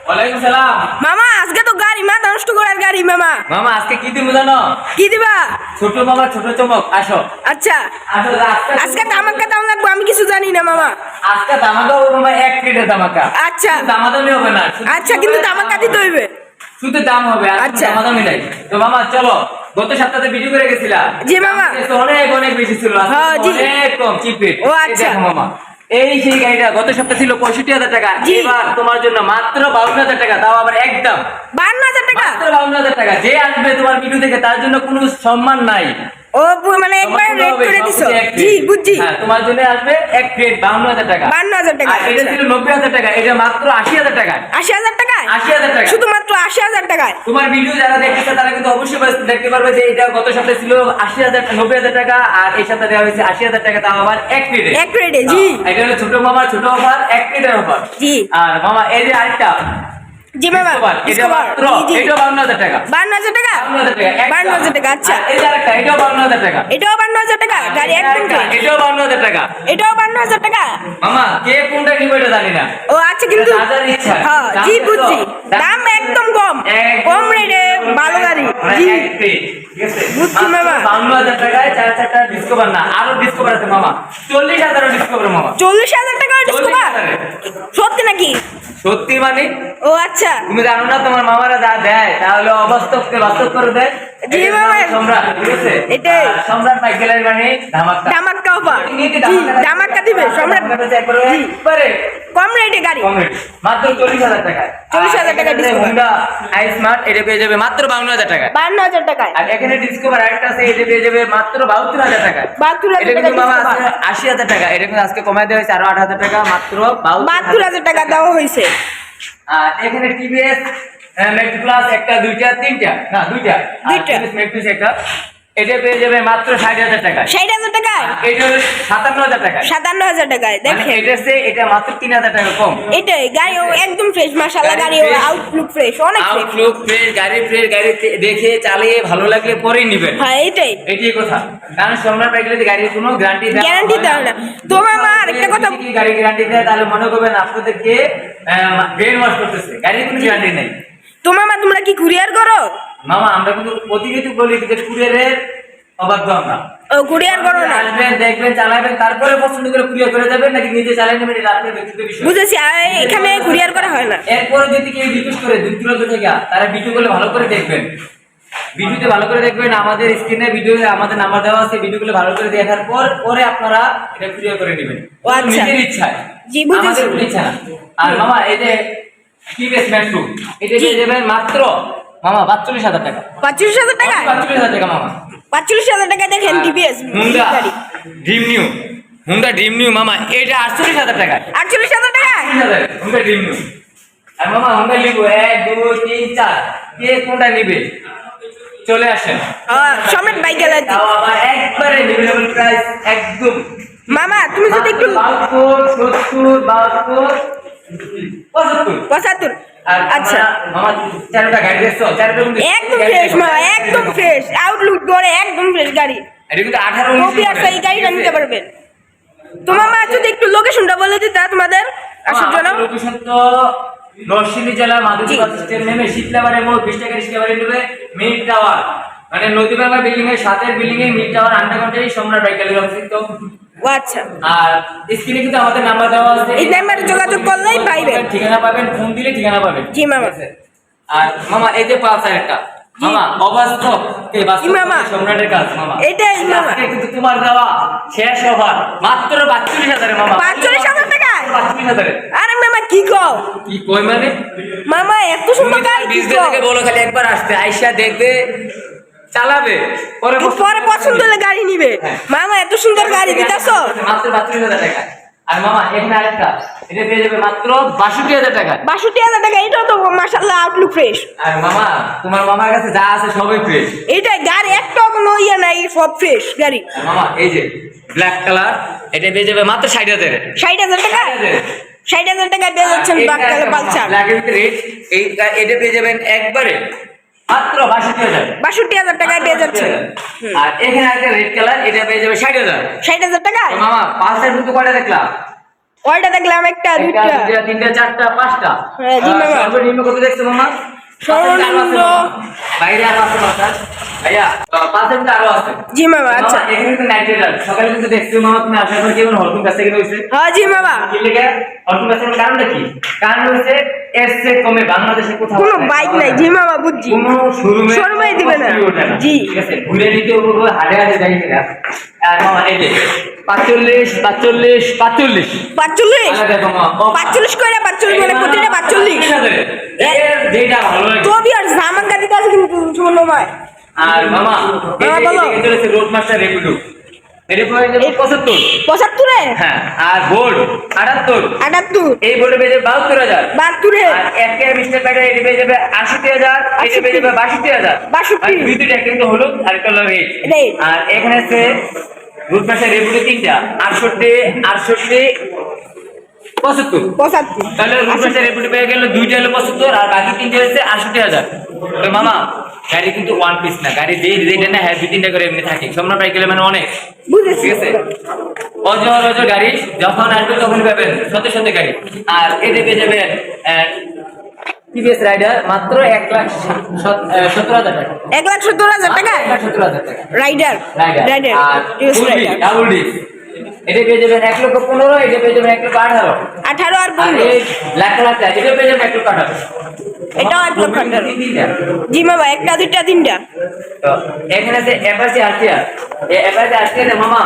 ওয়ালাইকুম সালাম। মামা আজকে তো গাড়ি মাথা নষ্ট করার গাড়ি মামা। মামা আজকে কি দিব জানো? কি দিবা? ছোট মামা ছোট চমক। আসো আচ্ছা আসো। আজকে ধামাকা দাম লাগবে, আমি কিছু জানি না মামা। আজকে ধামাকা হবে মামা, এক প্লেটের ধামাকা। আচ্ছা দামাদামি হবে না। আচ্ছা, কিন্তু ধামাকা দিতে হইবে। শুধু দাম হবে, আচ্ছা। দামাদামি নাই। তো মামা চলো, গত সপ্তাহে ভিডিও করে গেছিলা। জি মামা। অনেক অনেক বেশি ছিল, হ্যাঁ, জি। অনেক কম চিপ রেট। ও আচ্ছা। দেখো মামা, এই সেই গাড়িটা গত সপ্তাহে ছিল 65,000 টাকা, জি। এবার তোমার জন্য মাত্র 52,000 টাকা, তাও আবার একদম 52,000 টাকা। মাত্র 52,000 টাকা। যে আসবে তোমার ভিডিও দেখে তার জন্য কোনো সম্মান নাই। ও মানে একবার রেট করে দিছো। জি বুঝছি। হ্যাঁ, তোমার জন্য আসবে এক প্লেট 52,000 টাকা। 52,000 টাকা। আর এটা ছিল 90,000 টাকা, এটা মাত্র 80,000 টাকা। 80,000 টাকা। 80,000 টাকা। শুধুমাত্র 80,000 টাকায়। তোমার ভিডিও যারা দেখতেছে তারা কিন্তু অবশ্যই দেখতে পারবে যে এটা গত সপ্তাহে ছিল 80,000 90,000 টাকা, আর এই সপ্তাহে দেওয়া হয়েছে 80,000 টাকা, তাও আবার এক প্লেটে। এক প্লেটে, জি। এটা হলো ছোট মামার ছোট অফার, এক প্লেটের অফার। জি। আর মামা এই যে আরেকটা জি মামা, এটা মাত্র এটাও 52,000 টাকা। 52,000 টাকা। 52,000 টাকা, 52,000 টাকা। আচ্ছা, আর এই যে আরেকটা, এটাও 52,000 টাকা। এটাও 52,000 টাকা। গাড়ি একদম ফ্রেশ। এটাও 52,000 টাকা। এটাও 52,000 টাকা। মামা কে কোনটা নিবে এটা জানি না। ও আচ্ছা, কিন্তু যার ইচ্ছা। হ্যাঁ জি বুঝছি, দাম একদম কম, কম রেটে ভালো গাড়ি। জি বুঝছি মামা। 52,000 টাকায় 4-4টা ডিসকভার, না আরো ডিসকভার আছে মামা, 40,000 ডিসকভার মামা। 40,000 টাকা ডিসকভার? সত্যি নাকি? সত্যি মানে? ও আচ্ছা। তুমি জানো না তোমার মামারা যা দেয় তাহলে অবাস্তবকে বাস্তব করে দেয়। জি মামা। সম্রাট, ঠিক আছে? এটাই। সম্রাট বাইকেলের মানে ধামাকা। ধামাকা অফার। জি, ধামাকা দিবে সম্রাট। একবারে কম রেটে গাড়ি, কম রেট, মাত্র 40,000 টাকায়। 40,000 টাকা ডিসকভার। হোন্ডা আই স্মার্ট, এটা পেয়ে যাবে মাত্র 52,000 টাকায়। 52,000 টাকায়। আর এখানে ডিসকভার আরেকটা আছে, এটা পেয়ে যাবে মাত্র 72,000 টাকায়। 72,000 এটা টাকা কিন্তু মামা ডিসকভার। 80,000 টাকা, এটা কিন্তু আজকে কমায় দেওয়া হয়েছে আরো 8,000 টাকা, মাত্র 72,000 টাকা দেওয়া হয়েছে। আর এখানে টিভিএস মেট্রো প্লাস একটা, দুইটা, তিনটা, না দুইটা, দুইটা। মেট্রো একটা, এটা পেয়ে যাবে মাত্র 60,000 টাকা। 60,000 টাকায়। এটা হলো 57,000 টাকা। 57,000 টাকায়। মানে দেখেন এটা মাত্র 3,000 টাকা কম। এটাই গাড়ি একদম ফ্রেশ মাশাআল্লাহ। গাড়ি আউটলুক ফ্রেশ, অনেক ফ্রেশ। আউটলুক ফ্রেশ, গাড়ি দেখে চালিয়ে ভালো লাগলে পরেই নেবেন। হ্যাঁ এটাই কথা, কারণ সম্রাট বাইকের গাড়ির কোনো গ্যারান্টি দেয় না। তো মামা আরেকটা কথা, গাড়ি গ্যারান্টি দেয় তাহলে মনে করবেন আপনাদেরকে ব্রেন ওয়াশ করতেছে, গাড়ির কোনো গ্যারান্টি নেই। তো মামা তোমরা কি কুরিয়ার করো? মামা আমরা কিন্তু প্রতিনিয়ত বলি যে কুরিয়ারের অবাধ্য আমরা। ও কুরিয়ার করো না? আসবেন, দেখবেন, চালাবেন, তারপরে পছন্দ করে কুরিয়ার করে যাবেন, নাকি নিজে চালিয়ে নেবেন এটা আপনার ব্যক্তিগত বিষয়। বুঝেছি, এখানে কুরিয়ার করা হয় না। এরপরে যদি কেউ রিকোয়েস্ট করে দূর দূরান্ত থেকে, তারা ভিডিও গুলো ভালো করে দেখবেন, ভিডিওতে ভালো করে দেখবেন, আমাদের স্ক্রিনে ভিডিও আমাদের নাম্বার দেওয়া আছে, ভিডিওগুলো ভালো করে দেখার পরে আপনারা এটা কুরিয়ার করে নেবেন। ও আচ্ছা। নিজের ইচ্ছায়, জি বুঝেছি। আমাদের কোনো ইচ্ছা না। আর মামা এই যে টিভিএস মেট্রো, এটা পেয়ে যাবেন মাত্র মামা 42,000 টাকা। 45,000 টাকা? 42,000 টাকা মামা। 45,000 টাকা। দেখেন টিভিএস হুন্ডা গাড়ি ড্রিম নিউ মামা, এটা 48,000 টাকা। 48,000 টাকা? Honda dream new. আর মামা হুন্ডা লিবো 1 2 3 4, কে কোনটা নিবে চলে আসেন। সম্রাট বাইক গ্যালারি। তাও আবার একবারে রিজনেবল প্রাইস একদম। মামা তুমি যদি একটু 72 70 72 75। 75। আচ্ছা মামা, চারটা গাড়ি দেখছো? চারটা কিন্তু একদম ফ্রেশ মামা, একদম ফ্রেশ, আউটলুক করে একদম ফ্রেশ গাড়ি। এটা কিন্তু 18 কপি আর এই গাড়িটা নিতে পারবেন। তো মামা যদি একটু লোকেশনটা বলে দিতা তোমাদের আসার জন্য। লোকেশন তো নরসিংদী জেলা মাধুরী বাস স্ট্যান্ড নেমে শীতলাবাড়ি মোড় 20 টাকা রিক্সা ভাড়া নেবে, মিড টাওয়ার মানে নদীবাংলা বিল্ডিং এর সাথের বিল্ডিং এর মিড টাওয়ার আন্ডারগ্রাউন্ডেই সম্রাট বাইক গ্যালারি অবস্থিত। ও আচ্ছা। আর স্ক্রিনে কিন্তু আমাদের নাম্বার দেওয়া আছে, এই নাম্বারে যোগাযোগ করলেই পাইবেন, ঠিকানা পাবেন, ফোন দিলে ঠিকানা পাবেন। জি মামা। আর মামা এই যে পালসার একটা মামা অবাস্তব, এই বাস্তব সম্রাটের কাজ মামা। এটাই মামা। আজকে কিন্তু তোমার দেওয়া শেষ অফার মাত্র 42,000 মামা। 42,000 টাকা? 42,000। আরে মামা কি কও? কি কই মানে? মামা এত সুন্দর গাড়ি কি বিজনেস কও? থেকে বলো খালি একবার আসতে, আইসা দেখবে, চালাবে, পরে পছন্দ হলে গাড়ি নিবে। মামা এত সুন্দর গাড়ি দিতাছো মাত্র 42,000 টাকা। আর মামা এখানে আরেকটা, এটা পেয়ে যাবে মাত্র 62,000 টাকা। 62,000 টাকা? এটাও তো মাশাআল্লাহ আউটলুক ফ্রেশ। আর মামা তোমার মামার কাছে যা আছে সবই ফ্রেশ। এটাই গাড়ি একটা কোনো ইয়া নাই, সব ফ্রেশ গাড়ি। মামা এই যে ব্ল্যাক কালার, এটা পেয়ে যাবে মাত্র 60,000 এ। 60,000 টাকা? 60,000 টাকা পেয়ে যাচ্ছেন ব্ল্যাক কালার পালসার। ব্ল্যাকের ভিতরে রেড, এটা পেয়ে যাবেন একবারে মাত্র 62,000। 62,000 টাকায় পেয়ে যাচ্ছেন। আর এখানে একটা রেড কালার, এটা পেয়ে যাবে 60,000। 60,000 টাকায়? মামা পালসার কিন্তু কয়টা দেখলা? কয়টা দেখলাম? একটা, দুইটা, তিনটা, চারটা, পাঁচটা। হ্যাঁ, জি মামা। সর্বনিম্ন কত দেখছো মামা? সর্বনিম্ন বাইরে আরো আছে মামা, ভাইয়া 5 আরো আছে। জি মামা। আচ্ছা, মামা, এখানে কিন্তু নাইট রাইডার সকালে কিন্তু দেখছো মামা, তুমি আসার পর কেমন হলকুম কাছে কিনে হইছে? হ্যাঁ জি মামা। কি লেগে হলকুম কাছে কারণটা কি? কারণ হচ্ছে এর চেয়ে কমে বাংলাদেশে কোথাও কোনো বাইক নাই। জি মামা, বুঝছি। কোনো শোরুমেই দিবে না। জি। ঠিক আছে, ঘুরে নিতে হবে, হাটে হাটে যাই না। আর মামা এই যে 45 45 45 45 আলাদা মামা 45 কইরা 45 মানে প্রতিটা 45। এর যেটা ভালো লাগে। তো বিয়ার জামান গাড়িতে আছে কিন্তু সুমন মামা। আর মামা হ্যাঁ, বলো। এটা হচ্ছে রোড মাস্টার রেপিডো, এটা পড়ে যাবে 75। 75 এ? হ্যাঁ, আর বোর্ড 78। 78 এই বোর্ডে পেয়ে যাবে 72,000। 72 এ? আর একটা মিস্টার প্যাডে এটা পেয়ে যাবে 80,000, এটা পেয়ে যাবে 62,000। 62 আর দুইটা কিন্তু হলুদ আর একটা হলো রেড। রেড। আর এখানে আছে রুট মাস্টার রেপিডো তিনটা, 68 68 75। 75। তাহলে রুট মাস্টার রেপিডো পেয়ে গেল দুইটা হলো 75 আর বাকি তিনটা হচ্ছে 68,000। তো মামা গাড়ি কিন্তু ওয়ান পিস না, গাড়ি যে রেট না হ্যাঁ 2-3টা করে এমনি থাকে। সম্মান পাই গেলে মানে অনেক, বুঝেছি। ঠিক আছে। অজর অজর গাড়ি যখন আসবে তখন পাবেন সত্যি সত্যি গাড়ি। আর এতে পেয়ে যাবেন টিভিএস রাইডার মাত্র 1,70,000 টাকা। 1,70,000 টাকা 1,70,000 টাকা রাইডার। রাইডার। আর টিভিএস রাইডার ডাবল ডিস্ক এটা পেয়ে যাবেন 1,15,000, এটা পেয়ে যাবেন 1,18,000। 18 আর আর 15। এই ব্ল্যাক কালারটা এটা পেয়ে যাবেন 1,18,000। এটাও 1,18,000। তিনটা। জি মামা, একটা, দুইটা, তিনটা। তো এখানে আছে অ্যাপাচি আরটিআর, এই অ্যাপাচি আরটিআর মামা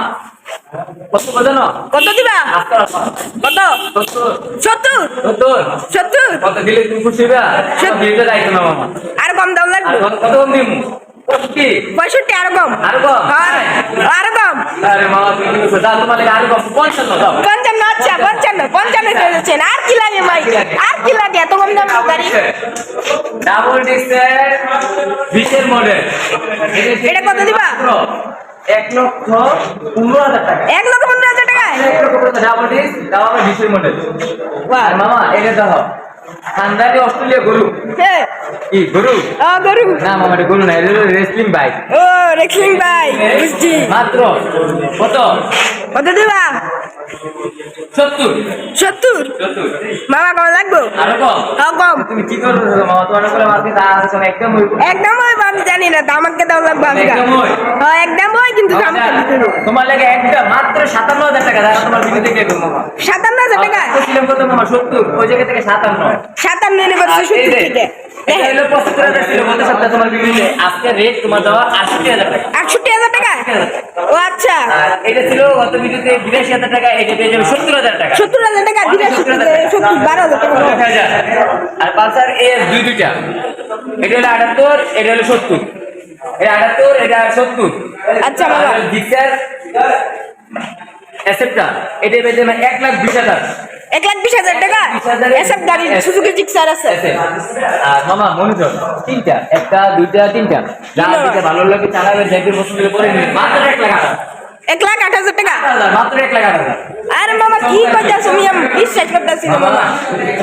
কত জানো? কত দিবা? আস্তে আস্তে কত? 70 70 কত দিলে তুমি খুশি হইবা? দিতে যাইতো না মামা। আর কম দাম আর লাগবে? কত কম দিমু? 65 আরো কম। আরো কম? হ্যাঁ, আরো কম। আরে মামা তুমি কি করছো? দাও তোমার লাগে আরো কম 55 দাও। 55। আচ্ছা, 55 হয়ে যাচ্ছে। আর কি লাগে ভাই? আর কি লাগে এত কম দাম গাড়ি? ডাবল ডিস্কের 20 এর মডেল। এটা কত দিবা? 1,15,000 টাকা। 1,15,000 টাকায়? 1,15,000 ডাবল ডিস্ক, দাও আমার 20 এর মডেল। বাহ। আর মামা এটা দাও খানদানি অস্ট্রেলিয়া গরু। হ্যাঁ। কি গরু? গরু। না মামা এটা গরু না, এটা রেসলিং বাইক। ও রেক্সিং ভাই, বুঝছি। মাত্র কত? কত দিবা? 70 70 মামা কম লাগবো? আরো কম? কম। তুমি কি করছো মামা? তোমার করে মারতে তা আছে না, একদম ওই একদম ওই আমি জানি না, আমাকে দাও লাগবে আমি। একদম ওই। হ্যাঁ একদম ওই, কিন্তু আমাকে দিতে হবে। তোমার লাগে একটা মাত্র 57,000 টাকা। দাঁড়া তোমার ভিডিও দেখে দেবো মামা। 57,000 টাকা? ছিলাম কত মামা? 70, ওই জায়গা থেকে 57। 57 এনে আর বলছে এই 70 যে, থেকে। এটা হলো 75,000 ছিল গত সপ্তাহে তোমার ভিডিওতে। আজকে রেট তোমার দেওয়া 68,000 টাকা। 68,000 টাকা? ও আচ্ছা। আর এটা ছিল গত ভিডিওতে 82,000 টাকা, এটা পেয়ে যাবে 70,000 টাকা। 70,000 টাকা? 70 12,000 টাকা। 12,000। আর পালসার এস দুইটা, এটা হলো 78, এটা হলো 70। এটা 78, এটা 70। আচ্ছা বাবা। আর জিক্সার অ্যাসেপ্টা এটা পেয়ে যাবে 1,20,000। 1,20,000 টাকা? 20,000 এসব গাড়ি সুজুকি জিক্সার আছে। আর মামা মনিটর তিনটা, একটা দুইটা তিনটা, যা দিতে ভালো লাগে চালাবে, দেখবে পছন্দ করে নিবে। মাত্র 1,08,000। 1,08,000 টাকা? মাত্র 1,08,000। আরে মামা কি কইতাছ? আমি বিশ্বাস করতেছি না মামা।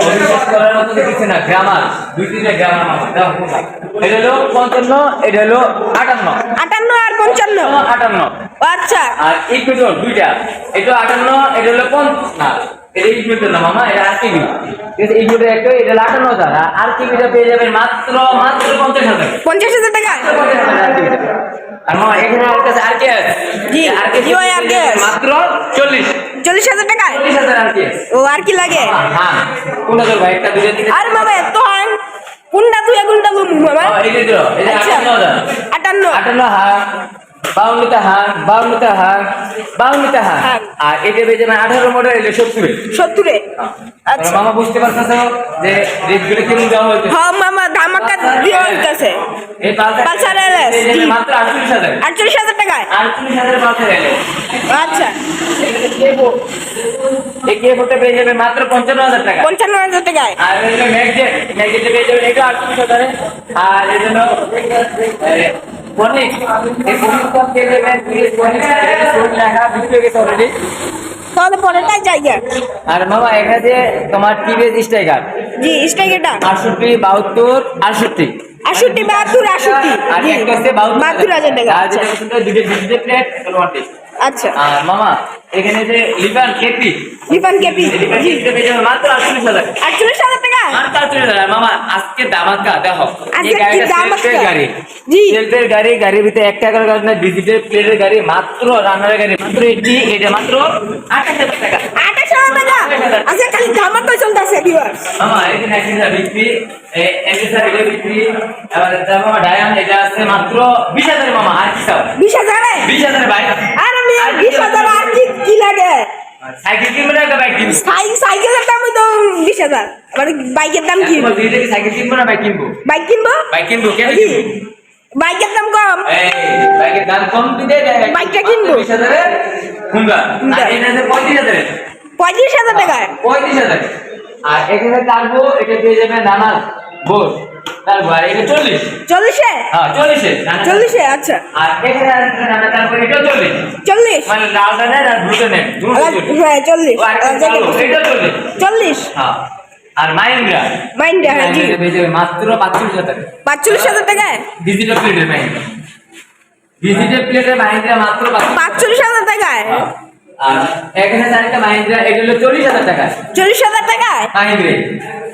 অবিশ্বাস করার মতো কিছু না, গ্রামার 2-3টা গ্রামার মামা। দেখো কোথায়? এটা হলো 55, এটা হলো 58। 58 আর 55? 58। ও আচ্ছা। আর ইকুইটর দুইটা, এটা 58, এটা হলো 50 না, এটা ইকুইটর না মামা, এটা আরটিভি। ঠিক আছে, ইকুইটর একটা, এটা হলো 58,000। আর আরটিভিটা পেয়ে যাবেন মাত্র 50,000। 50,000 টাকা? 50,000 আরটিভিটা। আর মামা এখানে আমার কাছে আরটিএস। জি, জি ভাই, RTX মাত্র 40। 40,000 টাকা? 40,000 আরটিএস। ও আর কি লাগে? হ্যাঁ, কোনটা তোর ভাই? একটা দুইটা তিনটা। আরে মামা এত হাং কোনটা তুই কোনটা লুম মামা? এই যে দিও, এই যে আচ্ছা। 58,000। 58? 58 হাং, 52টা হাং, 52টা হাং, 52টা হাং। হাং। আর এটা পেয়ে যাবেন 18 মডেল, এটা 70। 70 আচ্ছা। মামা বুঝতে পারতেছো যে রেটগুলো কিরকম দেওয়া হয়েছে? হ্যাঁ মামা ধামাকা দিয়ে হইতাছে। এই পালসার LS, জি। মাত্র 48,000। 48,000 টাকায়? 48,000 পালসার LS। আচ্ছা। এই কেবোটা পেয়ে যাবে মাত্র 55,000 টাকা। 55,000 টাকায়? আর এটা ম্যাগজেট, ম্যাগজেটে পেয়ে যাবেন এটা 38,000। আর এই জন্য ফনিক্স, এই ফনিক্স কম পেয়ে যাবেন, ফনিক্স লেখা বিক্রি হয়ে গেছে অলরেডি। তাহলে পরেরটাই জায়গা। আর মামা এখানে তোমার টিভিএস স্ট্রাইকার জি স্ট্রাইকারটা 68, 72, 68। 68 72 68 আর জি একটা হচ্ছে 72,000 টাকা। আর আচ্ছা যেটা সুন্দর দুটো প্লেট ওয়ান ডিশ। আচ্ছা আর মামা এখানে যে লিপান কেপি লিপান কেপি লিপান জি কেপি পেয়ে যাবেন মাত্র 48,000 48,000 টাকা মাত্র 48,000 মামা আজকে ধামাকা দেখো আজকে এই কি গাড়িটা ধামাকা? সেলফের গাড়ি জি সেলফের গাড়ি গাড়ির ভিতরে একটা করে গাড়ি না ডিজিটাল প্লেটের গাড়ি মাত্র রান্নার গাড়ি মাত্র এটা মাত্র 28,000 টাকা 28,000 টাকা আজকে খালি ধামাকা চলতেছে ভিউয়ার্স মামা এখানে একটা বিক্রি এক্সেসর এটা বিক্রি এবার মামা ডায়ান এটা আছে মাত্র 20,000 মামা আর কি চাও 20,000 20,000 ভাই আর আমি 20,000 আর কি লাগে সাইকেল কিনবে না বাইক কিনবো সাইকেলের দাম তো 20,000 আবার বাইকের দাম কি তোমার দিদি কি সাইকেল কিনবো না বাইক কিনবো বাইক কিনবো বাইক কিনবো কেন জি। কিনবো বাইকের দাম কম এই বাইকের দাম কম দিতে বাইকটা কিনবো। 20,000 হুঙ্গা আর এটা আছে 35,000 35,000 টাকা 35,000 আর এখানে টার্বো এটা পেয়ে যাবেন নানা বোস টার্বো আর এটা 40 40-এ হ্যাঁ 40 40-এ আচ্ছা আর এখানে আছে নানা টার্বো এটা 40 40 মানে লালটা নেন আর ব্লুটা নেন দুটো হ্যাঁ 40 ও আরেকটা কালো, এটা 40 40 হ্যাঁ আর মাইন্ডা মাইন্ড হ্যাঁ জি পেয়ে যাবেন মাত্র 45,000 টাকা 45,000 টাকা ডিজিটাল প্লেটের মাইন্ডা ডিজিটাল প্লেটের মাইন্ডা মাত্র 45,000 টাকায় আর এখানে আরেকটা মাইন্ডা এটা হলো 40,000 টাকা 40,000 টাকায় মাইন্ডা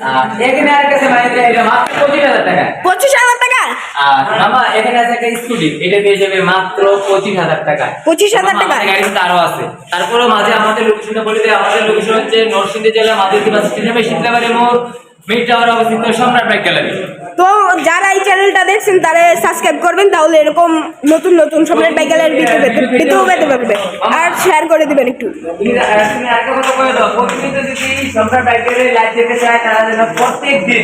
আর এখানে আরেকটা আছে মাইন্ডা এটা মাত্র 25,000 টাকা 25,000 টাকা আর মামা এখানে আছে একটা স্কুটি এটা পেয়ে যাবে মাত্র 25,000 টাকা 25,000 টাকা আমাদের গাড়ির মধ্যে আরো আছে তারপরেও মাঝে আমাদের লোকেশনটা বলে দেয় আমাদের লোকেশন হচ্ছে নরসিংদী জেলা মাধবদী বাস স্টেশনে শীতলাবাড়ি মোড় মিড টাওয়ার অবস্থিত সম্রাট বাইক গ্যালারি তো যারা এই চ্যানেলটা দেখছেন তারা সাবস্ক্রাইব করবেন তাহলে এরকম নতুন নতুন সম্রাট বাইক গ্যালারির ভিডিও পেতে পারবে আর শেয়ার করে দিবেন একটু তুমি একটা কথা বলে দাও প্রতিদিন যদি সম্রাট বাইক গ্যালারি লাইভ দেখতে চায় তারা যেন প্রত্যেক দিন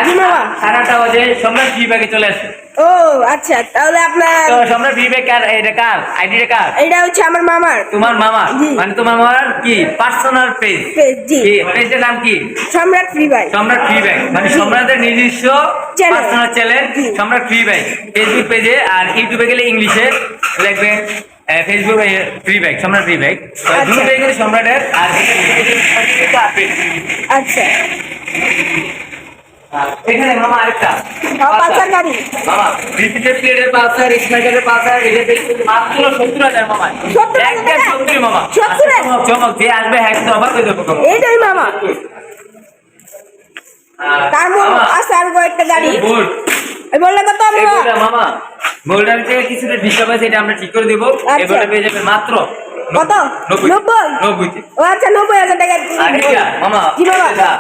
জি মামা। 8:30 বাজে সম্রাট ভি ব্যাগে চলে আসে ও আচ্ছা তাহলে আপনার তো সম্রাট ভি ব্যাগ কার এটা কার আইডিটা কার এটা হচ্ছে আমার মামার তোমার মামা জি। মানে তোমার মামার কি পার্সোনাল পেজ পেজ জি পেজের নাম কি সম্রাট ফ্রি বাই সম্রাট ফ্রি ব্যাগ মানে সম্রাটের নিজস্ব Channel। পার্সোনাল চ্যানেল সম্রাট ফ্রি ব্যাগ ফেসবুক পেজে আর ইউটিউবে গেলে ইংলিশে লিখবে ফেসবুক ফ্রি ব্যাগ সম্রাট ফ্রি ব্যাগ দুটো পেজ গেলে সম্রাটের আর আচ্ছা এখানে মামা আরেকটা পাঁচার গাড়ি মামা ডিজিটাল প্লেটের পালসার স্ন্যাকের পালসার এটা পেজ মাত্র 70,000 মামা 70,000 একদম 70 মামা 70 চমক যে আসবে হ্যাঁ তো অবাক হয়ে যাবো এইটাই মামা তার মধ্যে আছে আর একটা গাড়ি বোর্ড এই বললে কত এই মামা বোর্ডটা মামা বোর্ডের থেকে কিছুটা ডিস্টার্ব আছে এটা আমরা ঠিক করে দেবো এই বোর্ডটা পেয়ে যাবেন মাত্র কত 90 90 তে। ও আচ্ছা 90,000 টাকা আর এটা মামা জি মামা এটা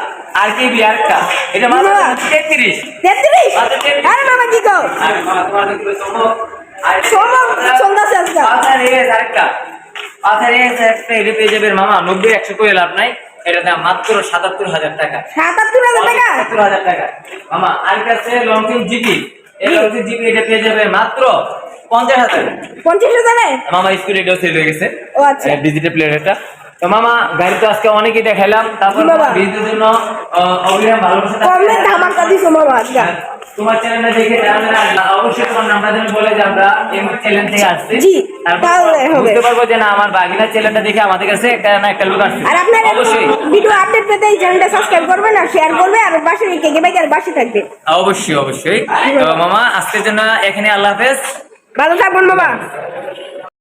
আর কি বি আরেকটা এটা মাত্র মামা। 33 33 আচ্ছা, 33 আরে মামা কি কও আর মামা তোমার দেখলে চমক আর চমক চলতেছে আজকে পাথার এস আরেকটা পাথার এস একটা এটা পেয়ে যাবেন মামা 90 100 করে লাভ নাই এটা দাম মাত্র 77,000 টাকা 77,000 টাকা 77,000 টাকা মামা আরেকটা আছে লংটিং জিপি এই লংটিং জিপি এটা পেয়ে যাবে মাত্র 50,000 50,000 মামা স্কুলে এটাও সেল হয়ে গেছে ও আচ্ছা ডিজিটাল প্লেয়ারটা তো মামা গাড়ি তো আজকে অনেকই দেখাইলাম তারপর জি বাবা। ভিডিওর জন্য অবিরাম ভালোবাসা কমে ধামাকা দিছো মামা আজকে তোমার চ্যানেলটা দেখে যারা যারা অবশ্যই তোমার নামটা যেন বলে যে আমরা এই চ্যানেল থেকে আসছি জি, তারপর তাহলে হবে। বুঝতে পারবো যে না আমার বাগিনার চ্যানেলটা দেখে আমাদের কাছে একটা না একটা লোক আসছে আর আপনারা অবশ্যই ভিডিও আপডেট পেতে এই চ্যানেলটা সাবস্ক্রাইব করবেন আর শেয়ার করবেন আর পাশে কেকে বাইকের পাশে থাকবে অবশ্যই অবশ্যই তো মামা আজকের জন্য এখানে আল্লাহ হাফেজ ভালো থাকবেন বাবা